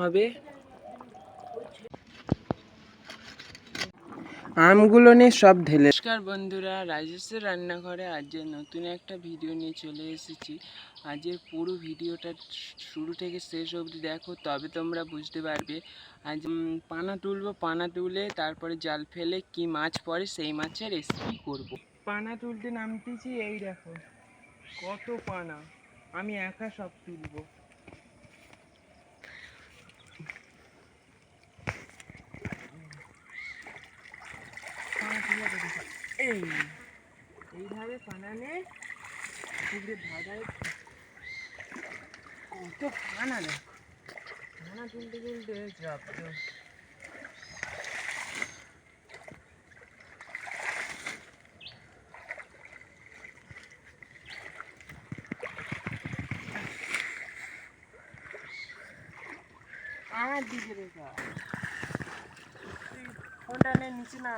হবে আমগুলো নিয়ে সব ঢেলে। নমস্কার বন্ধুরা, রাজেশের রান্নাঘরে আজ নতুন একটা ভিডিও নিয়ে চলে এসেছি। আজের পুরো ভিডিওটা শুরু থেকে শেষ অবধি দেখো, তবে তোমরা বুঝতে পারবে। আজ পানা তুলবো, পানা তুলে তারপরে জাল ফেলে কি মাছ পড়ে সেই মাছের রেসিপি করব। পানা তুলতে নামতেছি, এই দেখো কত পানা, আমি একা সব তুলবো। এইভাবে পানা নে ধাঁধায় কত পানা, দেখো পানা তুলতে তুলতে জব্দ। আমার দিকে রেখা তুই ফোনটা নে, নিচে না,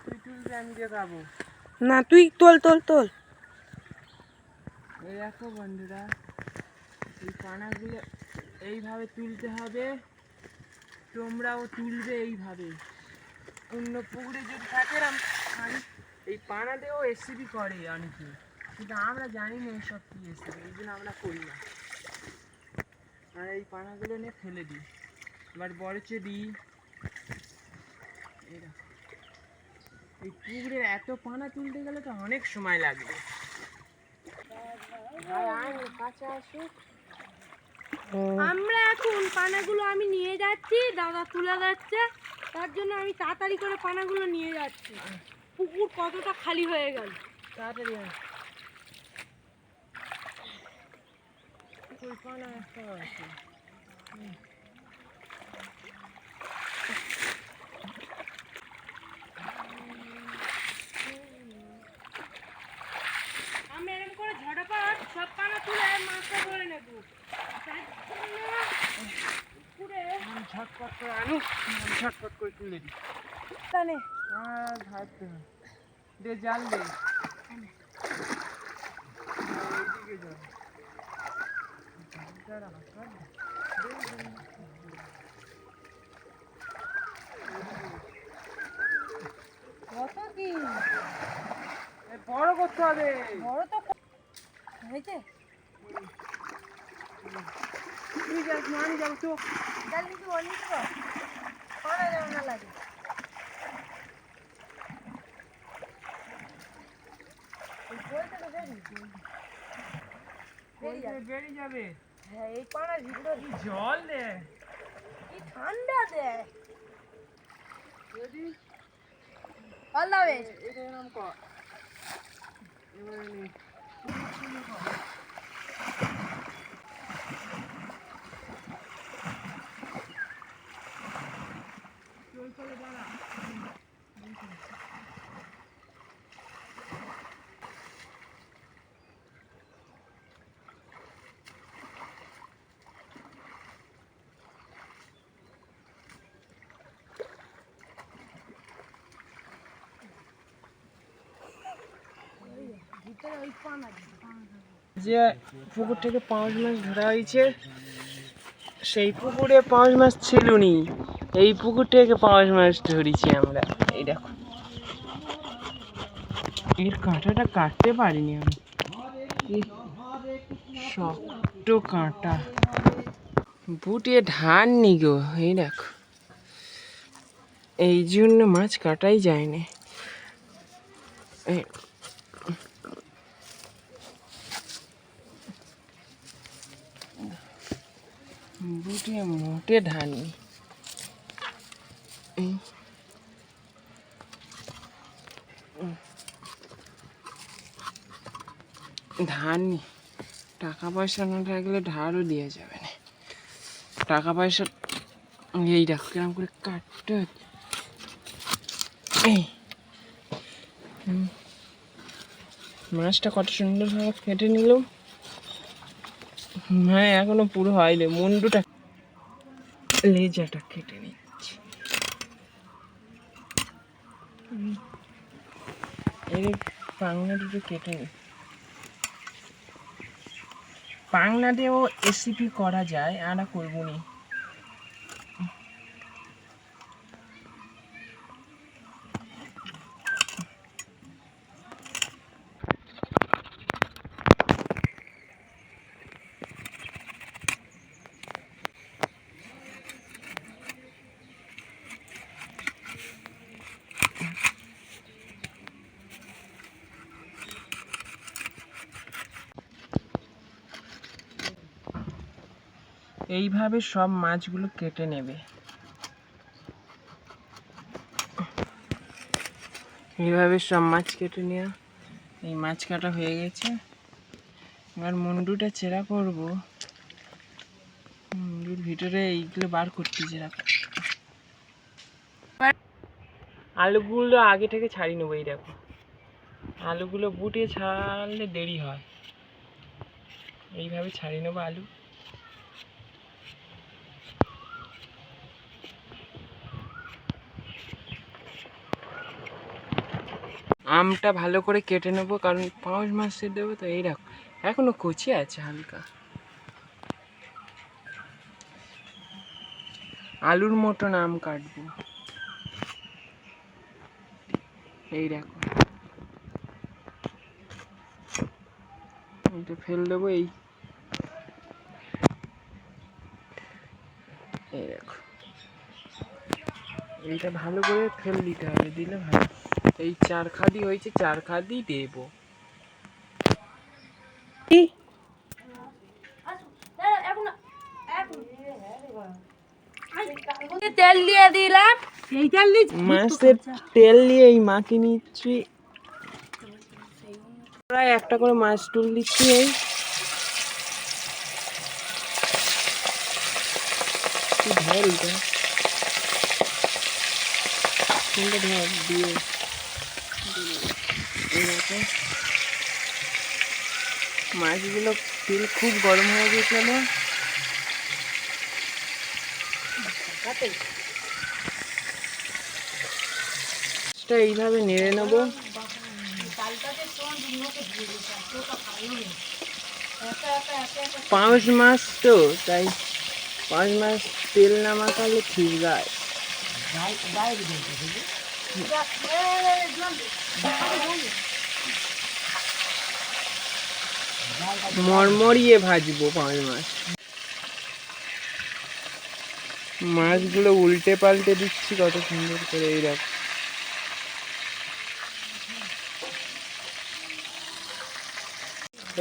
তুই তুলবি আমি দেখাবো না, তুই তোল তোল তোল। এই দেখো বন্ধুরা, এই পানাগুলো এইভাবে তুলতে হবে, তোমরাও তুলবে এইভাবে। অন্য পুকুরে যদি থাকে এই পানা দিয়েও রেসিপি করে অনেকে, কিন্তু আমরা জানি না এইসব কী রেসিপি, এই জন্য আমরা করি না। আর এই পানাগুলো নিয়ে ফেলে দিই, এবার বরচে দিই। এই পুকুরে এত পানা তুলতে গেলে তো অনেক সময় লাগবে। আমরা এখন পানাগুলো আমি নিয়ে যাচ্ছি, দাদা তুলে যাচ্ছে, তার জন্য আমি তাড়াতাড়ি করে পানাগুলো নিয়ে যাচ্ছি। পুকুর কতটা খালি হয়ে গেল, তাড়াতাড়ি ওই পানা একটা আছে। আমি এরকম করে ঝটাপট সব পানা তুলে মাছটা ধরে নেব। ঝটপট করে আনু, ঝটপট করে তুলে দিই। তানে আর ভাবতে দে, জাল দে, এদিকে যাও। কত কি বড় করতে হবে, বড় তো হয়েছে। তুই যাস, আমি যাবো তো। জাল কিছু বলিস তো, পানা যেন না লাগে। বেরিয়ে যাবে। হ্যাঁ, এই পানার ভিতরে জল দে, কি ঠান্ডা দেয়। যদি আল্লাহ বেশ এটা এরকম কর, এবারে নে। চলে দাঁড়া। যে পুকুর থেকে পাঁচ মাছ ধরা হয়েছে, সেই পুকুরে পাঁচ মাছ ছিল নি, এই পুকুর থেকে পাঁচ মাছ ধরেছি আমরা। এই দেখো, এর কাঁটাটা কাটতে পারিনি আমি, শক্ত কাঁটা, বুটে ধান নি গো। এই দেখো, এই জন্য মাছ কাটাই যায়নি। বুটে মোটে ধান নি, ধান নি। টাকা পয়সা না থাকলে ধারও দিয়ে যাবে না। টাকা পয়সা এই দেখো কিরম করে কাটতে, মাছটা কত সুন্দরভাবে কেটে নিলাম। হ্যাঁ, এখনো পুরো হয়নি, মুন্ডুটা লেজাটা কেটে নিচ্ছি। এর পাংনা দুটো কেটে নি। পাংলা দিয়েও রেসিপি করা যায়, আমরা করবো নি। এইভাবে সব মাছগুলো কেটে নেবে। এইভাবে সব মাছ কেটে নেওয়া। এই মাছ কাটা হয়ে গেছে। এবার মুন্ডুটা চেরা করব। মুন্ডুর ভিতরে এইগুলো বার করতে চেরা। আলুগুলো আগে থেকে ছাড়িয়ে নেবো। এই দেখো, আলুগুলো বুটে ছাড়লে দেরি হয়। এইভাবে ছাড়িয়ে নেবো আলু। আমটা ভালো করে কেটে নেবো, কারণ পাঁচ মাসে দেবো তো। এই দেখো, এখনো কচি আছে হালকা। আলুর মতন আম কাটবো। এই দেখো, এইটা ফেল দেবো। এই দেখো, এইটা ভালো করে ফেল দিতে হবে, দিলে ভালো। এই 4 খাদি হয়েছে, 4 খাদি দেবো। তেল দিয়ে দিলাম। এই তেল দিয়ে মাছের তেল দিয়ে এই মাখিয়ে নিচ্ছি। প্রায় একটা করে মাছ তুল দিচ্ছি। এই ধর, এইটা ধর দিয়ে মাছগুলো তেল খুব গরম হয়ে গেছিল। এইভাবে নেড়ে নেবো। পাঁচ মাস তো, তাই 5 মাস তেল না মাখালে ঠিক গায়। মরমরিয়ে ভাজবো 5 মাস। মাছগুলো উল্টে পাল্টে দিচ্ছি কত সুন্দর করে। এই দেখো,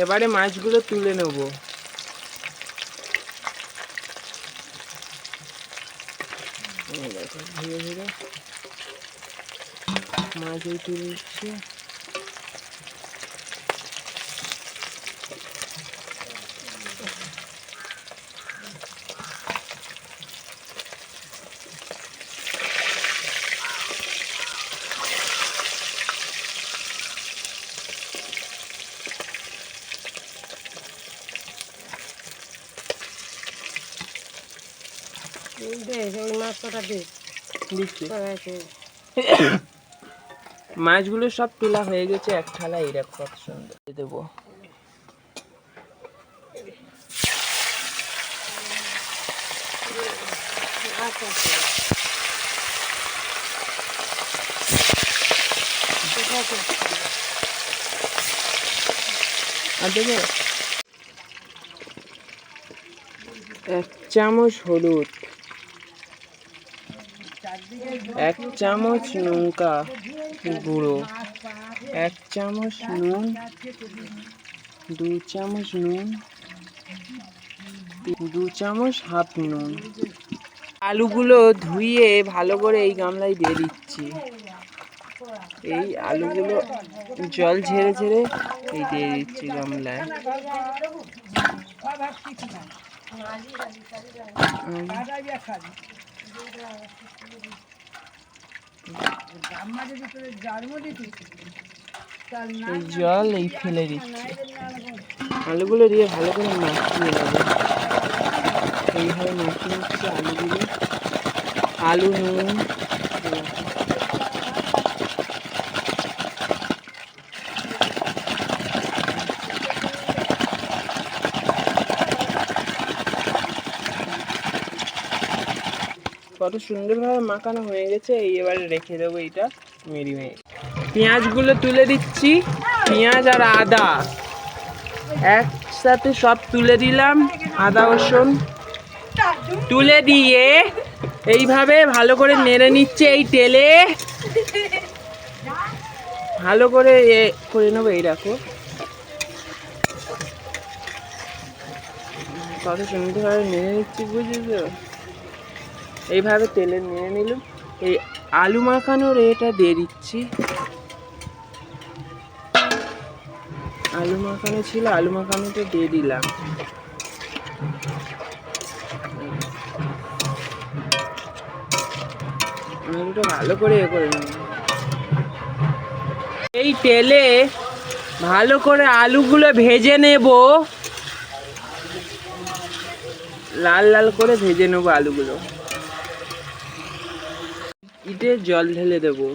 এবারে মাছগুলো তুলে নেব। ধীরে ধীরে মাছ এই তুলে দিচ্ছি। মাছগুলো সব তোলা হয়ে গেছে এক থালা। এরকম কত সুন্দর দেবো। আর দেবো 1 চামচ হলুদ, 1 চামচ লঙ্কা গুঁড়ো, 1 চামচ নুন, 2 চামচ নুন, 2 চামচ হাফ নুন। আলুগুলো ধুয়ে ভালো করে এই গামলায় দিয়ে দিচ্ছি। এই আলুগুলো জল ঝেড়ে ঝেড়ে এই দিয়ে দিচ্ছি গামলায়। জল এই ফেলে দিচ্ছি। আলুগুলো দিয়ে ভালো করে মাখিয়ে নেবো। এইভাবে মাখিয়ে নিচ্ছি আলুগুলো। আলু, নুন, কত সুন্দরভাবে মাখানো হয়ে গেছে। এবারে রেখে দেবো এটা মেরিনেট। পেঁয়াজগুলো তুলে দিচ্ছি, পেঁয়াজ আর আদা একসাথে সব তুলে দিলাম। আদা রসুন তুলে দিয়ে এইভাবে ভালো করে নেড়ে নিচ্ছে এই তেলে। ভালো করে করে নেবো। এই রাখো, কত সুন্দরভাবে নেড়ে নিচ্ছি, বুঝেছো? এইভাবে তেলে নেড়ে নিলাম। এই আলু মাখানোর এটা দিয়ে দিচ্ছি। আলু মাখানো ছিল, আলু মাখানোটা দিয়ে দিলাম। আলুটা ভালো করে করে নেব। এই তেলে ভালো করে আলুগুলো ভেজে নেব, লাল লাল করে ভেজে নেবো আলুগুলো। ইটে জল ঢেলে দেবো।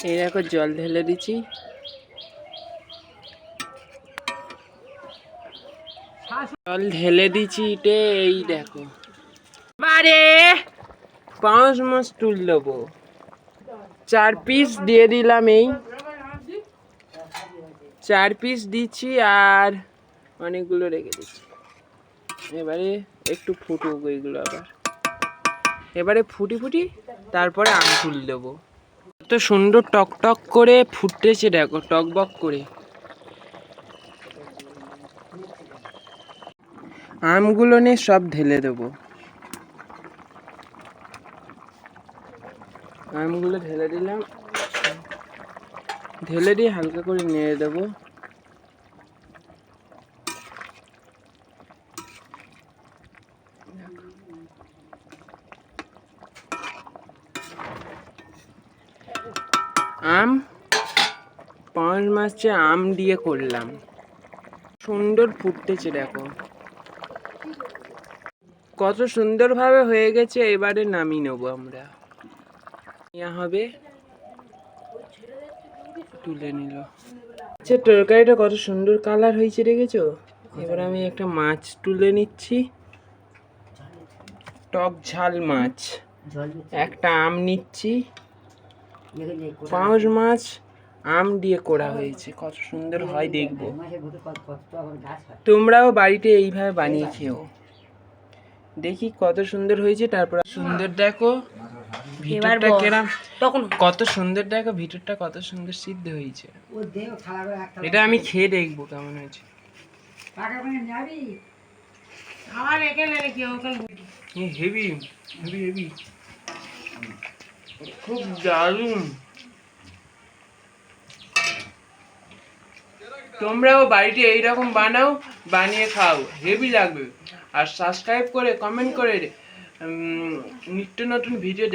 এই দেখো জল ঢেলে দিচ্ছি। জল ঢেলে দিচ্ছি ইটে। এই দেখো, এবারে পাঁচ মাছ তুল দেবো। 4 পিস দিয়ে দিলাম। এই 4 পিস দিচ্ছি আর অনেকগুলো রেখে দিচ্ছি। এবারে একটু ফুটুক এইগুলো আবার। এবারে ফুটি ফুটি তারপরে আম তুল দেবো। কত সুন্দর টক টক করে ফুটতেছে দেখো, টকবক করে। আমগুলো নিয়ে সব ঢেলে দেবো। আমগুলো ঢেলে দিলাম। ঢেলে দিয়ে হালকা করে নেড়ে দেবো। আম 5 মাসে আম দিয়ে করলাম, সুন্দর ফুটতেছে দেখো, কত সুন্দরভাবে হয়ে গেছে। এবারে নামিয়ে নেবো আমরা। হবে তুলে নিল। আচ্ছা, তরকারিটা কত সুন্দর কালার হয়েছে দেখেছো? এবার আমি একটা মাছ তুলে নিচ্ছি, টক ঝাল মাছ। একটা আম নিচ্ছি, 5 মাছ আম দিয়ে করা হয়েছে, কত সুন্দর হয় দেখবো। তোমরাও বাড়িতে এইভাবে বানিয়ে খেও, দেখি কত সুন্দর হয়েছে। তারপর সুন্দর দেখো ভিতরটা কেরাম, কত সুন্দর দেখো ভিতরটা কত সুন্দর সিদ্ধ হয়েছে। এটা আমি খেয়ে দেখবো কেমন হয়েছে। হেভি হেভি হেভি, খুব দারুণ। তোমরাও বাড়িতে এইরকম বানাও, বানিয়ে খাও, হেভি লাগবে। আর সাবস্ক্রাইব করে কমেন্ট করে নিত্য নতুন ভিডিও